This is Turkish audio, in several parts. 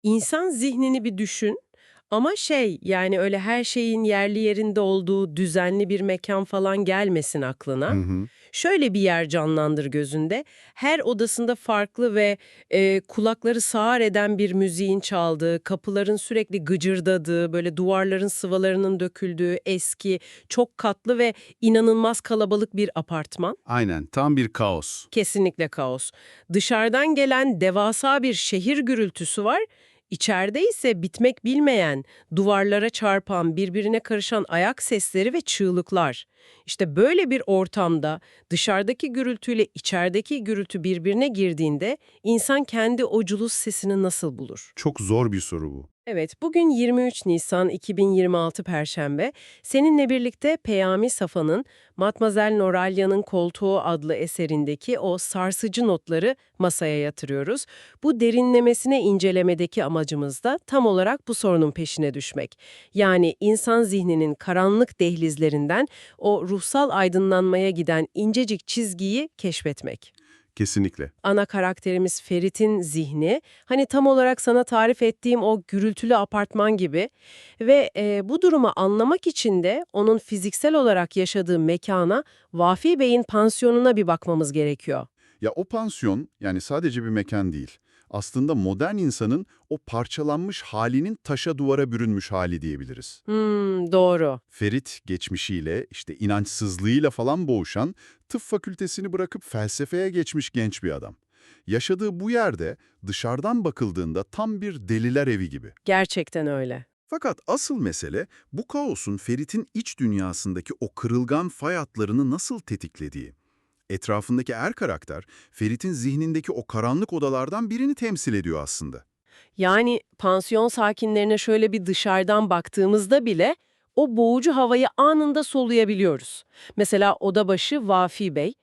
İnsan zihnini bir düşün ama yani öyle her şeyin yerli yerinde olduğu düzenli bir mekan falan gelmesin Hı aklına. hı. Şöyle bir yer canlandır gözünde. Her odasında farklı ve kulakları sağır eden bir müziğin çaldığı, kapıların sürekli gıcırdadığı, böyle duvarların sıvalarının döküldüğü eski, çok katlı ve inanılmaz kalabalık bir apartman. Aynen, tam bir kaos. Kesinlikle kaos. Dışarıdan gelen devasa bir şehir gürültüsü var. İçeride ise bitmek bilmeyen, duvarlara çarpan, birbirine karışan ayak sesleri ve çığlıklar. İşte böyle bir ortamda dışarıdaki gürültüyle içerideki gürültü birbirine girdiğinde insan kendi o culus sesini nasıl bulur? Çok zor bir soru bu. Evet, bugün 23 Nisan 2026 Perşembe. Seninle birlikte Peyami Safa'nın Matmazel Noralya'nın Koltuğu adlı eserindeki o sarsıcı notları masaya yatırıyoruz. Bu derinlemesine incelemedeki amacımız da tam olarak bu sorunun peşine düşmek. Yani insan zihninin karanlık dehlizlerinden o ruhsal aydınlanmaya giden incecik çizgiyi keşfetmek. Kesinlikle. Ana karakterimiz Ferit'in zihni, hani tam olarak sana tarif ettiğim o gürültülü apartman gibi ve bu durumu anlamak için de onun fiziksel olarak yaşadığı mekana, Vafi Bey'in pansiyonuna bir bakmamız gerekiyor. Ya o pansiyon, yani sadece bir mekan değil. Aslında modern insanın o parçalanmış halinin taşa duvara bürünmüş hali diyebiliriz. Doğru. Ferit geçmişiyle, işte inançsızlığıyla falan boğuşan, tıp fakültesini bırakıp felsefeye geçmiş genç bir adam. Yaşadığı bu yerde dışarıdan bakıldığında tam bir deliler evi gibi. Gerçekten öyle. Fakat asıl mesele bu kaosun Ferit'in iç dünyasındaki o kırılgan fay hatlarını nasıl tetiklediği. Etrafındaki her karakter, Ferit'in zihnindeki o karanlık odalardan birini temsil ediyor aslında. Yani pansiyon sakinlerine şöyle bir dışarıdan baktığımızda bile o boğucu havayı anında soluyabiliyoruz. Mesela odabaşı Vafi Bey,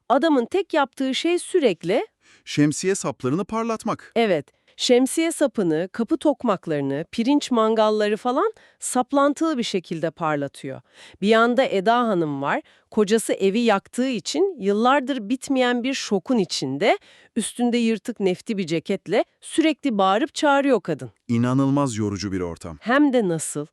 adamın tek yaptığı şey sürekli Şemsiye saplarını parlatmak. evet, şemsiye sapını, kapı tokmaklarını, pirinç mangalları falan saplantılı bir şekilde parlatıyor. Bir yanda Eda Hanım var, kocası evi yaktığı için yıllardır bitmeyen bir şokun içinde, üstünde yırtık nefti bir ceketle sürekli bağırıp çağırıyor kadın. İnanılmaz yorucu bir ortam. Hem de nasıl?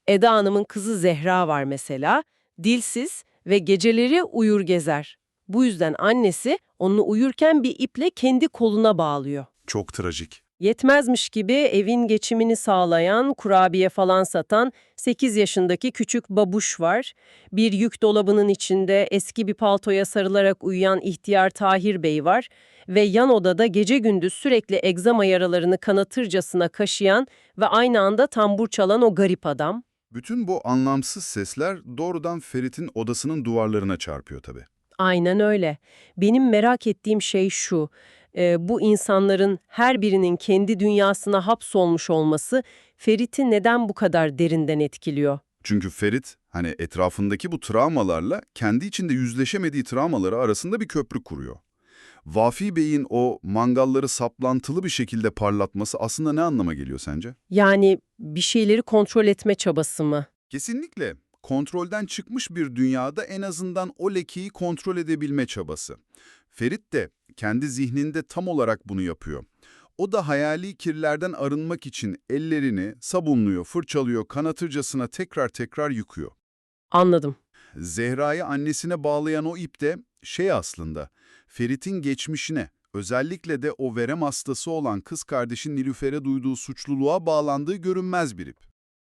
Eda Hanım'ın kızı Zehra var mesela, dilsiz ve geceleri uyur gezer. Bu yüzden annesi onu uyurken bir iple kendi koluna bağlıyor. Çok trajik. Yetmezmiş gibi evin geçimini sağlayan, kurabiye falan satan 8 yaşındaki küçük babuş var. Bir yük dolabının içinde eski bir paltoya sarılarak uyuyan ihtiyar Tahir Bey var. Ve yan odada gece gündüz sürekli egzama yaralarını kanatırcasına kaşıyan ve aynı anda tambur çalan o garip adam. Bütün bu anlamsız sesler doğrudan Ferit'in odasının duvarlarına çarpıyor tabii. Aynen öyle. Benim merak ettiğim şey şu, bu insanların her birinin kendi dünyasına hapsolmuş olması Ferit'i neden bu kadar derinden etkiliyor? Çünkü Ferit, hani etrafındaki bu travmalarla kendi içinde yüzleşemediği travmaları arasında bir köprü kuruyor. Vafi Bey'in o mangalları saplantılı bir şekilde parlatması aslında ne anlama geliyor sence? Yani bir şeyleri kontrol etme çabası mı? Kesinlikle. Kontrolden çıkmış bir dünyada en azından o lekeyi kontrol edebilme çabası. Ferit de kendi zihninde tam olarak bunu yapıyor. O da hayali kirlerden arınmak için ellerini sabunluyor, fırçalıyor, kanatırcasına tekrar tekrar yıkıyor. Anladım. Zehra'yı annesine bağlayan o ip de aslında, Ferit'in geçmişine, özellikle de o verem hastası olan kız kardeşin Nilüfer'e duyduğu suçluluğa bağlandığı görünmez bir ip.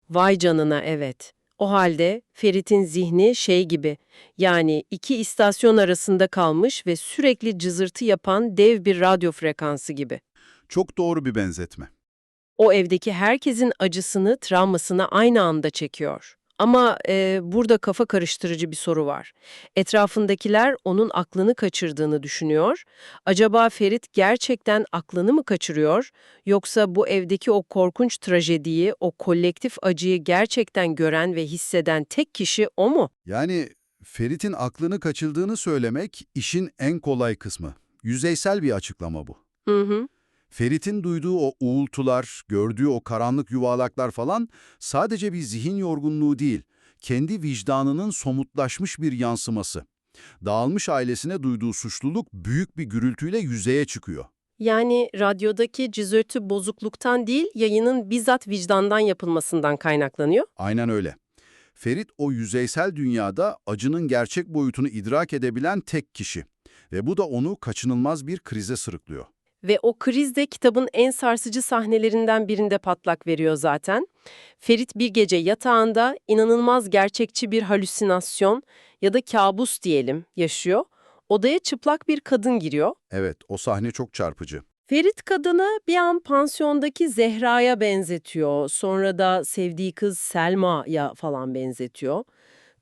Vay canına evet. O halde Ferit'in zihni şey gibi, yani iki istasyon arasında kalmış ve sürekli cızırtı yapan dev bir radyo frekansı gibi. Çok doğru bir benzetme. O evdeki herkesin acısını, travmasını aynı anda çekiyor. Ama burada kafa karıştırıcı bir soru var. Etrafındakiler onun aklını kaçırdığını düşünüyor. Acaba Ferit gerçekten aklını mı kaçırıyor? Yoksa bu evdeki o korkunç trajediyi, o kolektif acıyı gerçekten gören ve hisseden tek kişi o mu? Yani Ferit'in aklını kaçırdığını söylemek işin en kolay kısmı. Yüzeysel bir açıklama bu. Hı hı. Ferit'in duyduğu o uğultular, gördüğü o karanlık yuvarlaklar falan sadece bir zihin yorgunluğu değil, kendi vicdanının somutlaşmış bir yansıması. Dağılmış ailesine duyduğu suçluluk büyük bir gürültüyle yüzeye çıkıyor. Yani radyodaki cızırtı bozukluktan değil, yayının bizzat vicdandan yapılmasından kaynaklanıyor. Aynen öyle. Ferit o yüzeysel dünyada acının gerçek boyutunu idrak edebilen tek kişi. Ve bu da onu kaçınılmaz bir krize sırıklıyor. Ve o kriz de kitabın en sarsıcı sahnelerinden birinde patlak veriyor zaten. Ferit bir gece yatağında inanılmaz gerçekçi bir halüsinasyon ya da kabus diyelim yaşıyor. Odaya çıplak bir kadın giriyor. Evet, o sahne çok çarpıcı. Ferit kadını bir an pansiyondaki Zehra'ya benzetiyor. Sonra da sevdiği kız Selma'ya falan benzetiyor.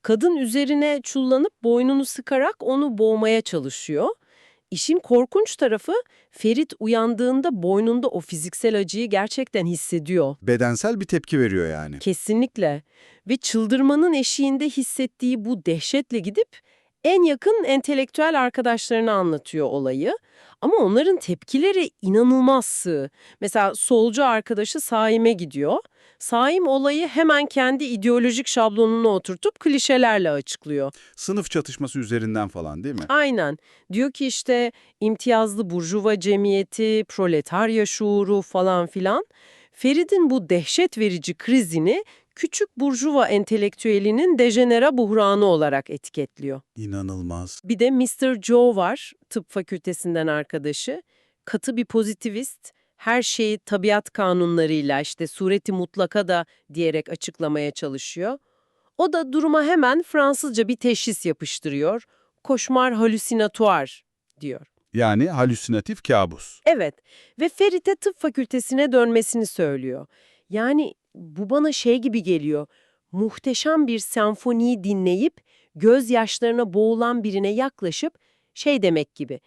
Kadın üzerine çullanıp boynunu sıkarak onu boğmaya çalışıyor. İşin korkunç tarafı Ferit uyandığında boynunda o fiziksel acıyı gerçekten hissediyor. Bedensel bir tepki veriyor yani. Kesinlikle. Ve çıldırmanın eşiğinde hissettiği bu dehşetle gidip en yakın entelektüel arkadaşlarına anlatıyor olayı. Ama onların tepkileri inanılmaz sığ. Mesela solcu arkadaşı Saim'e gidiyor. Saim olayı hemen kendi ideolojik şablonuna oturtup klişelerle açıklıyor. Sınıf çatışması üzerinden falan değil mi? Aynen. Diyor ki işte imtiyazlı burjuva cemiyeti, proletarya şuuru falan filan. Ferit'in bu dehşet verici krizini küçük burjuva entelektüelinin dejenere buhranı olarak etiketliyor. İnanılmaz. Bir de Mr. Joe var, tıp fakültesinden arkadaşı. Katı bir pozitivist, her şeyi tabiat kanunlarıyla işte sureti mutlaka da diyerek açıklamaya çalışıyor. O da duruma hemen Fransızca bir teşhis yapıştırıyor. Koşmar halüsinatuar diyor. Yani halüsinatif kabus. Evet ve Ferit'e tıp fakültesine dönmesini söylüyor. Yani bu bana şey gibi geliyor. Muhteşem bir senfoniyi dinleyip gözyaşlarına boğulan birine yaklaşıp şey demek gibi.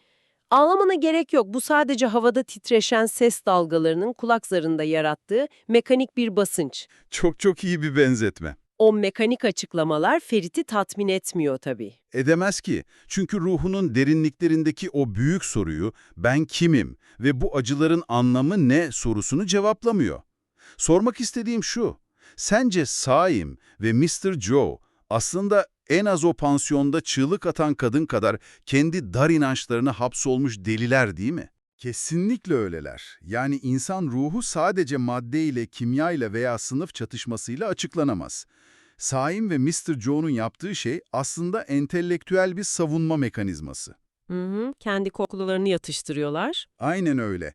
Ağlamana gerek yok. Bu sadece havada titreşen ses dalgalarının kulak zarında yarattığı mekanik bir basınç. Çok çok iyi bir benzetme. O mekanik açıklamalar Ferit'i tatmin etmiyor tabii. Edemez ki. Çünkü ruhunun derinliklerindeki o büyük soruyu ben kimim ve bu acıların anlamı ne sorusunu cevaplamıyor. Sormak istediğim şu. Sence Saim ve Mr. Joe aslında en az o pansiyonda çığlık atan kadın kadar kendi dar inançlarına hapsolmuş deliler değil mi? Kesinlikle öyleler. Yani insan ruhu sadece maddeyle, kimyayla veya sınıf çatışmasıyla açıklanamaz. Saim ve Mr. Joe'nun yaptığı şey aslında entelektüel bir savunma mekanizması. Kendi korkularını yatıştırıyorlar. Aynen öyle.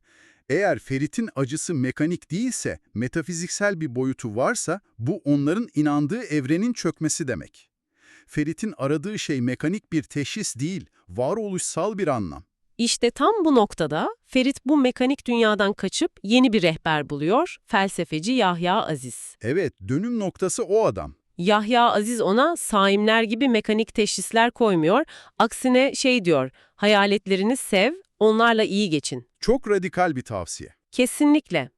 Eğer Ferit'in acısı mekanik değilse, metafiziksel bir boyutu varsa, bu onların inandığı evrenin çökmesi demek. Ferit'in aradığı şey mekanik bir teşhis değil, varoluşsal bir anlam. İşte tam bu noktada Ferit bu mekanik dünyadan kaçıp yeni bir rehber buluyor, felsefeci Yahya Aziz. Evet, dönüm noktası o adam. Yahya Aziz ona saimler gibi mekanik teşhisler koymuyor, aksine şey diyor, hayaletlerini sev, onlarla iyi geçin. Çok radikal bir tavsiye. Kesinlikle.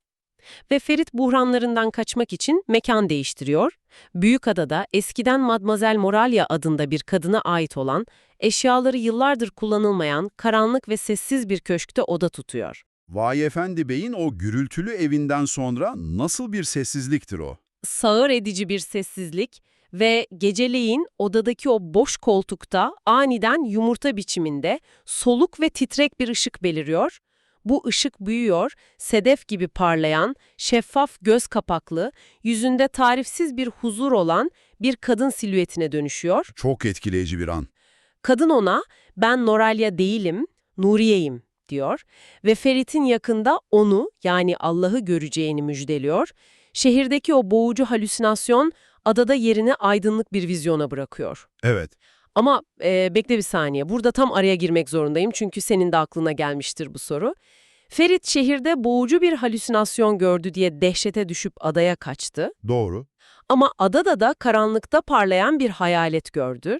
Ve Ferit buhranlarından kaçmak için mekan değiştiriyor. Büyükada'da eskiden Mademoiselle Moralya adında bir kadına ait olan, eşyaları yıllardır kullanılmayan, karanlık ve sessiz bir köşkte oda tutuyor. Vay Efendi Bey'in o gürültülü evinden sonra nasıl bir sessizliktir o? Sağır edici bir sessizlik ve geceleyin odadaki o boş koltukta aniden yumurta biçiminde soluk ve titrek bir ışık beliriyor. Bu ışık büyüyor, sedef gibi parlayan, şeffaf göz kapaklı, yüzünde tarifsiz bir huzur olan bir kadın silüetine dönüşüyor. Çok etkileyici bir an. Kadın ona, ben Noralya değilim, Nuriye'yim diyor ve Ferit'in yakında onu yani Allah'ı göreceğini müjdeliyor. Şehirdeki o boğucu halüsinasyon adada yerini aydınlık bir vizyona bırakıyor. Evet. Ama bekle bir saniye, burada tam araya girmek zorundayım çünkü senin de aklına gelmiştir bu soru. Ferit şehirde boğucu bir halüsinasyon gördü diye dehşete düşüp adaya kaçtı. Doğru. Ama adada da karanlıkta parlayan bir hayalet gördü.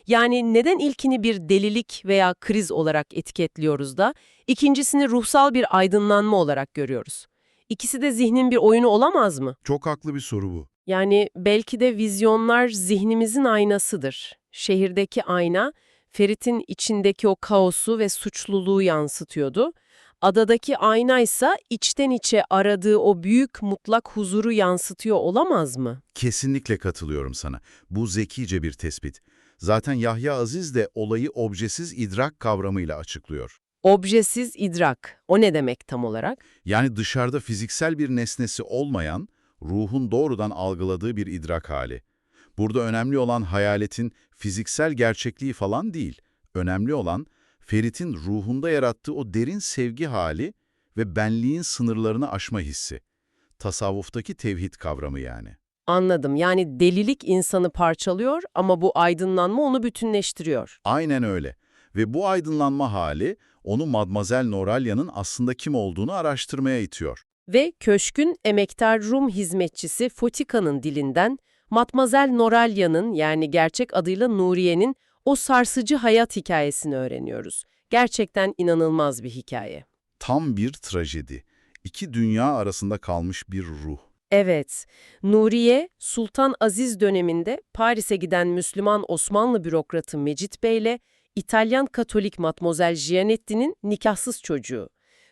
Yani neden ilkini bir delilik veya kriz olarak etiketliyoruz da ikincisini ruhsal bir aydınlanma olarak görüyoruz? İkisi de zihnin bir oyunu olamaz mı? Çok haklı bir soru bu. Yani belki de vizyonlar zihnimizin aynasıdır. Şehirdeki ayna, Ferit'in içindeki o kaosu ve suçluluğu yansıtıyordu. Adadaki ayna ise içten içe aradığı o büyük mutlak huzuru yansıtıyor olamaz mı? Kesinlikle katılıyorum sana. Bu zekice bir tespit. Zaten Yahya Aziz de olayı objesiz idrak kavramıyla açıklıyor. Objesiz idrak. O ne demek tam olarak? Yani dışarıda fiziksel bir nesnesi olmayan, ruhun doğrudan algıladığı bir idrak hali. Burada önemli olan hayaletin fiziksel gerçekliği falan değil. Önemli olan Ferit'in ruhunda yarattığı o derin sevgi hali ve benliğin sınırlarını aşma hissi. Tasavvuftaki tevhid kavramı yani. Anladım. Yani delilik insanı parçalıyor ama bu aydınlanma onu bütünleştiriyor. Aynen öyle. Ve bu aydınlanma hali onu Mademoiselle Noralya'nın aslında kim olduğunu araştırmaya itiyor. Ve köşkün emektar Rum hizmetçisi Fotika'nın dilinden Matmazel Noralya'nın yani gerçek adıyla Nuriye'nin o sarsıcı hayat hikayesini öğreniyoruz. Gerçekten inanılmaz bir hikaye. Tam bir trajedi. İki dünya arasında kalmış bir ruh. Evet, Nuriye, Sultan Aziz döneminde Paris'e giden Müslüman Osmanlı bürokratı Mecit Bey'le İtalyan Katolik Matmazel Gianetti'nin nikahsız çocuğu.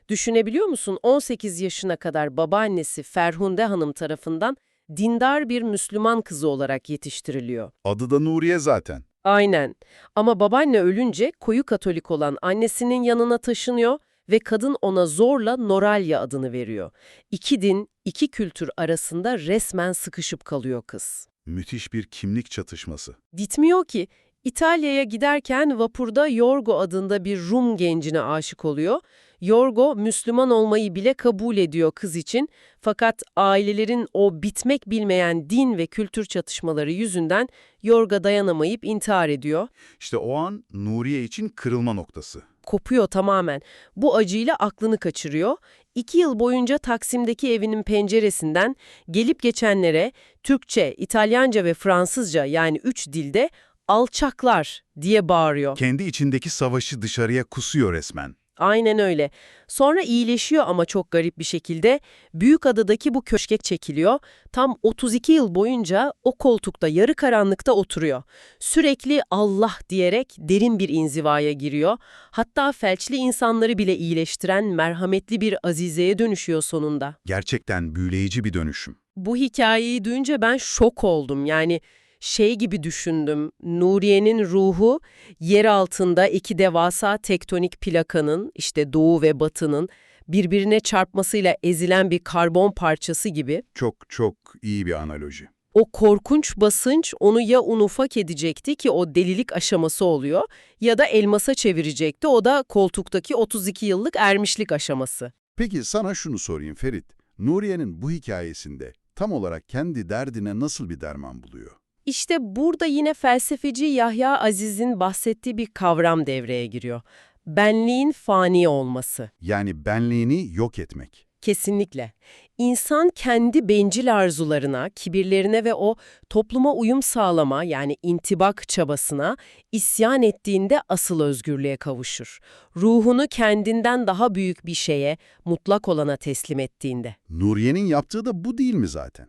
Düşünebiliyor musun? 18 yaşına kadar babaannesi Ferhunde Hanım tarafından dindar bir Müslüman kızı olarak yetiştiriliyor. Adı da Nuriye zaten. Aynen. Ama babaanne ölünce koyu Katolik olan annesinin yanına taşınıyor ve kadın ona zorla Noralya adını veriyor. İki din, iki kültür arasında resmen sıkışıp kalıyor kız. Müthiş bir kimlik çatışması. Bitmiyor ki. İtalya'ya giderken vapurda Yorgo adında bir Rum gencine aşık oluyor. Yorgo, Müslüman olmayı bile kabul ediyor kız için. Fakat ailelerin o bitmek bilmeyen din ve kültür çatışmaları yüzünden Yorgo dayanamayıp intihar ediyor. İşte o an Nuriye için kırılma noktası. Kopuyor tamamen. Bu acıyla aklını kaçırıyor. 2 yıl boyunca Taksim'deki evinin penceresinden gelip geçenlere Türkçe, İtalyanca ve Fransızca yani 3 dilde alçaklar diye bağırıyor. Kendi içindeki savaşı dışarıya kusuyor resmen. Aynen öyle. Sonra iyileşiyor ama çok garip bir şekilde. Büyükada'daki bu köşke çekiliyor. Tam 32 yıl boyunca o koltukta yarı karanlıkta oturuyor. Sürekli Allah diyerek derin bir inzivaya giriyor. Hatta felçli insanları bile iyileştiren merhametli bir azizeye dönüşüyor sonunda. Gerçekten büyüleyici bir dönüşüm. Bu hikayeyi duyunca ben şok oldum. Yani şey gibi düşündüm, Nuriye'nin ruhu yer altında iki devasa tektonik plakanın, işte doğu ve batının birbirine çarpmasıyla ezilen bir karbon parçası gibi. Çok çok iyi bir analoji. O korkunç basınç onu ya un ufak edecekti ki o delilik aşaması oluyor ya da elmasa çevirecekti, o da koltuktaki 32 yıllık ermişlik aşaması. Peki sana şunu sorayım Ferit. Nuriye'nin bu hikayesinde tam olarak kendi derdine nasıl bir derman buluyor? İşte burada yine felsefeci Yahya Aziz'in bahsettiği bir kavram devreye giriyor. Benliğin fani olması. Yani benliğini yok etmek. Kesinlikle. İnsan kendi bencil arzularına, kibirlerine ve o topluma uyum sağlama yani intibak çabasına isyan ettiğinde asıl özgürlüğe kavuşur. Ruhunu kendinden daha büyük bir şeye, mutlak olana teslim ettiğinde. Nuriye'nin yaptığı da bu değil mi zaten?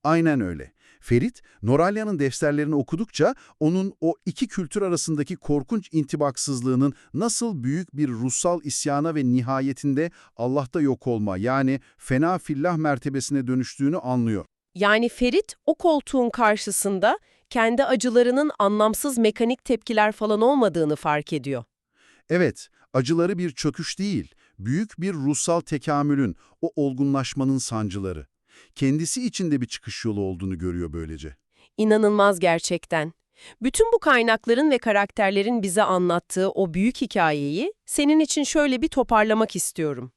Aynen öyle. Ferit, Noralya'nın defterlerini okudukça onun o iki kültür arasındaki korkunç intibaksızlığının nasıl büyük bir ruhsal isyana ve nihayetinde Allah'ta yok olma yani fena fillah mertebesine dönüştüğünü anlıyor. Yani Ferit o koltuğun karşısında kendi acılarının anlamsız mekanik tepkiler falan olmadığını fark ediyor. Evet, acıları bir çöküş değil, büyük bir ruhsal tekamülün, o olgunlaşmanın sancıları. Kendisi içinde bir çıkış yolu olduğunu görüyor böylece. İnanılmaz gerçekten. Bütün bu kaynakların ve karakterlerin bize anlattığı o büyük hikayeyi senin için şöyle bir toparlamak istiyorum.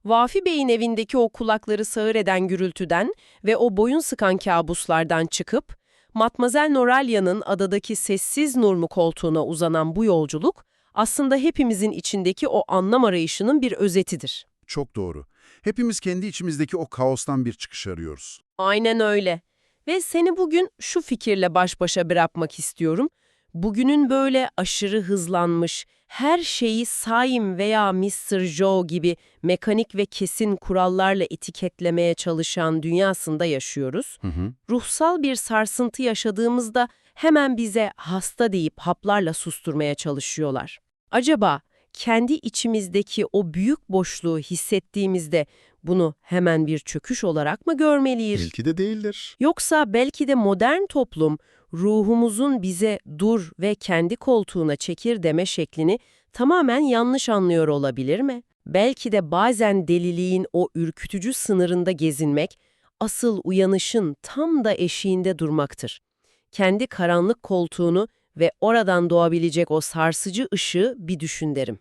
Vafi Bey'in evindeki o kulakları sağır eden gürültüden ve o boyun sıkan kabuslardan çıkıp, Matmazel Noralya'nın adadaki sessiz nurmu koltuğuna uzanan bu yolculuk, aslında hepimizin içindeki o anlam arayışının bir özetidir. Çok doğru. Hepimiz kendi içimizdeki o kaostan bir çıkış arıyoruz. Aynen öyle. Ve seni bugün şu fikirle baş başa bırakmak istiyorum. Bugünün böyle aşırı hızlanmış, her şeyi Saim veya Mr. Joe gibi mekanik ve kesin kurallarla etiketlemeye çalışan dünyasında yaşıyoruz. Ruhsal bir sarsıntı yaşadığımızda hemen bize hasta deyip haplarla susturmaya çalışıyorlar. Acaba kendi içimizdeki o büyük boşluğu hissettiğimizde bunu hemen bir çöküş olarak mı görmeliyiz? Belki de değildir. Yoksa belki de modern toplum ruhumuzun bize dur ve kendi koltuğuna çekir deme şeklini tamamen yanlış anlıyor olabilir mi? Belki de bazen deliliğin o ürkütücü sınırında gezinmek, asıl uyanışın tam da eşiğinde durmaktır. Kendi karanlık koltuğunu ve oradan doğabilecek o sarsıcı ışığı bir düşün derim.